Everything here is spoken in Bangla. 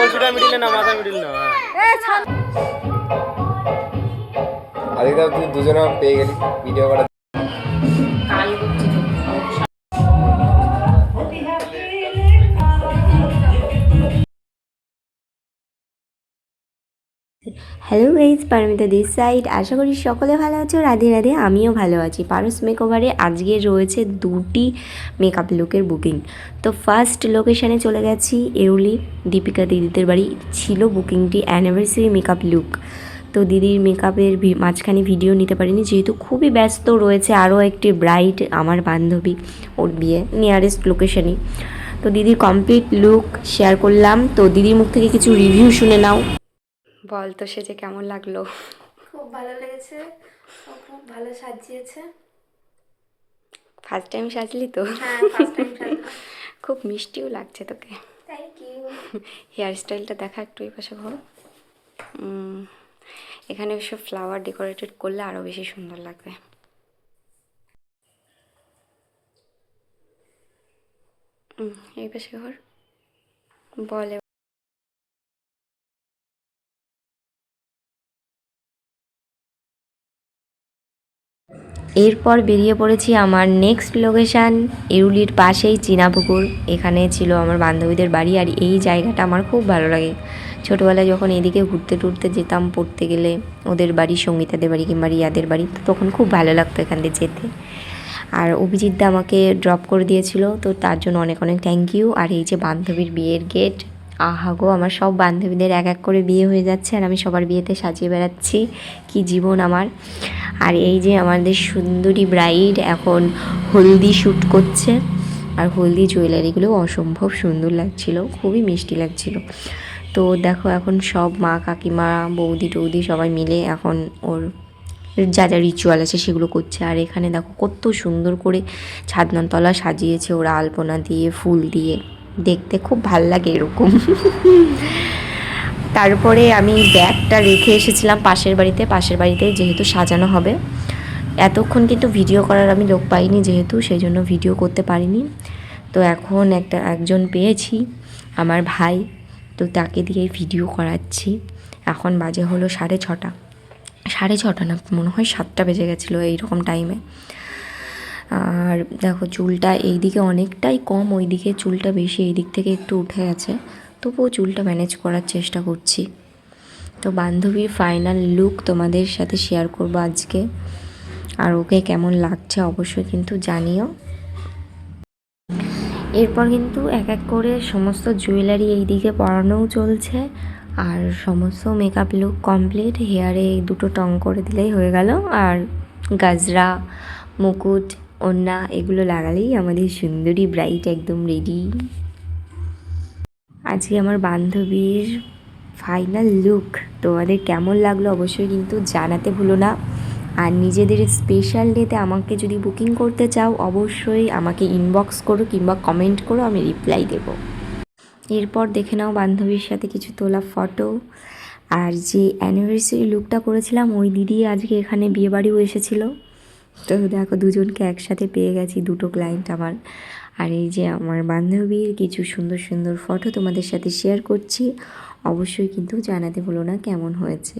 কলসিটা মিডিলে না, মাথা মিডিল না। আজকে তুই দুজনে পেয়ে গেলি ভিডিও করা। কাল করছি তো। Hello guys, Paromita this side. আশা করি সকলে ভালো আছো। রাধে রাধে, আমিও ভালো আছি। পারস মেকওভারে আজকে রয়েছে 2টি মেকআপ লুকের বুকিং। তো ফার্স্ট লোকেশানে চলে গেছি এরুলি, দীপিকা দিদিদের বাড়ি। ছিল বুকিংটি অ্যানিভার্সারি মেকআপ লুক। তো দিদির মেকআপের মাঝখানে ভিডিও নিতে পারিনি, যেহেতু খুবই ব্যস্ত রয়েছে আরও একটি ব্রাইড আমার বান্ধবী, ওর বিয়ে নিয়ারেস্ট লোকেশানই। তো দিদির কমপ্লিট লুক শেয়ার করলাম। তো দিদির মুখ থেকে কিছু রিভিউ শুনে নাও। বল তো সেজে কেমন লাগলো? খুব ভালো লেগেছে, ও খুব ভালো সাজিয়েছে। ফার্স্ট টাইম সাজলি তো? হ্যাঁ, ফার্স্ট টাইম সাজলাম। খুব মিষ্টিও লাগছে তোকে। Thank you. হেয়ার স্টাইলটা দেখা একটু এই পাশে ঘোর। এখানে সব ফ্লাওয়ার ডেকোরেটেড করলে আরও বেশি সুন্দর লাগবে। এই পাশে ঘোর। বল এরপর বেরিয়ে পড়েছি আমার নেক্সট লোকেশান এরুলির পাশেই চীনাপুকুর। এখানে ছিল আমার বান্ধবীদের বাড়ি, আর এই জায়গাটা আমার খুব ভালো লাগে। ছোটোবেলায় যখন এদিকে ঘুরতে টুরতে যেতাম পড়তে গেলে, ওদের বাড়ি, সঙ্গীতাদের বাড়ি কিংবা রিয়াদের বাড়ি, তো তখন খুব ভালো লাগতো এখান দিয়ে যেতে। আর অভিজিৎদা আমাকে ড্রপ করে দিয়েছিল, তো তার জন্য অনেক অনেক থ্যাংক ইউ। আর এই যে বান্ধবীর বিয়ের গেট, আহা গো, আমার সব বান্ধবীদের এক এক করে বিয়ে হয়ে যাচ্ছে আর আমি সবার বিয়েতে সাজিয়ে বেড়াচ্ছি। কি জীবন আমার। আর এই যে আমাদের সুন্দরী ব্রাইড এখন হলদি শ্যুট করছে, আর হলদি জুয়েলারিগুলো অসম্ভব সুন্দর লাগছিল, খুবই মিষ্টি লাগছিল। তো দেখো এখন সব মা কাকিমা বৌদি টৌদি সবাই মিলে এখন ওর যা যা রিচুয়াল আছে সেগুলো করছে। আর এখানে দেখো কত সুন্দর করে ছাদনাতলা সাজিয়েছে ওরা, আলপনা দিয়ে ফুল দিয়ে, দেখতে খুব ভাল লাগে এরকম। তারপরে আমি ব্যাগটা রেখে এসেছিলাম পাশের বাড়িতে যেহেতু সাজানো হবে। এতক্ষণ কিন্তু ভিডিও করার আমি লোক পাইনি, যেহেতু সেই জন্য ভিডিও করতে পারিনি। তো এখন একজন পেয়েছি, আমার ভাই, তো তাকে দিয়ে ভিডিও করাচ্ছি। এখন বাজে হলো 6:30 না, মনে হয় 7টা বেজে গেছিলো এইরকম টাইমে। আর দেখো চুলটা এইদিকে অনেকটাই কম, ওইদিকে চুলটা বেশি, এই দিক থেকে একটু উঠে আছে, তবুও চুলটা ম্যানেজ করার চেষ্টা করছি। তো বান্ধবীর ফাইনাল লুক তোমাদের সাথে শেয়ার করবো আজকে, আর ওকে কেমন লাগছে অবশ্যই কিন্তু জানিও। এরপর কিন্তু এক এক করে সমস্ত জুয়েলারি এইদিকে পরানোও চলছে, আর সমস্ত মেকআপ লুক কমপ্লিট। হেয়ারে 2টো টং করে দিলেই হয়ে গেল, আর গাজরা, মুকুট, ওড়না এগুলো লাগালেই আমাদের সুন্দরী ব্রাইট একদম রেডি। আজকে আমার বান্ধবীর ফাইনাল লুক তোমাদের কেমন লাগলো অবশ্যই কিন্তু জানাতে ভুলো না। আর নিজেদের স্পেশাল ডেতে আমাকে যদি বুকিং করতে চাও অবশ্যই আমাকে ইনবক্স করো কিংবা কমেন্ট করো, আমি রিপ্লাই দেবো। এরপর দেখে নাও বান্ধবীর সাথে কিছু তোলা ফটো। আর যে অ্যানিভার্সারি লুকটা করেছিলাম ওই দিদি আজকে এখানে বিয়েবাড়িও এসেছিলো। তো দেখো দুজনকে একসাথে পেয়ে গেছি, 2টো ক্লায়েন্ট আমার। আর এই যে আমার বান্ধবীর কিছু সুন্দর সুন্দর ফটো তোমাদের সাথে শেয়ার করছি, অবশ্যই কিন্তু জানাতে ভুলো না কেমন হয়েছে।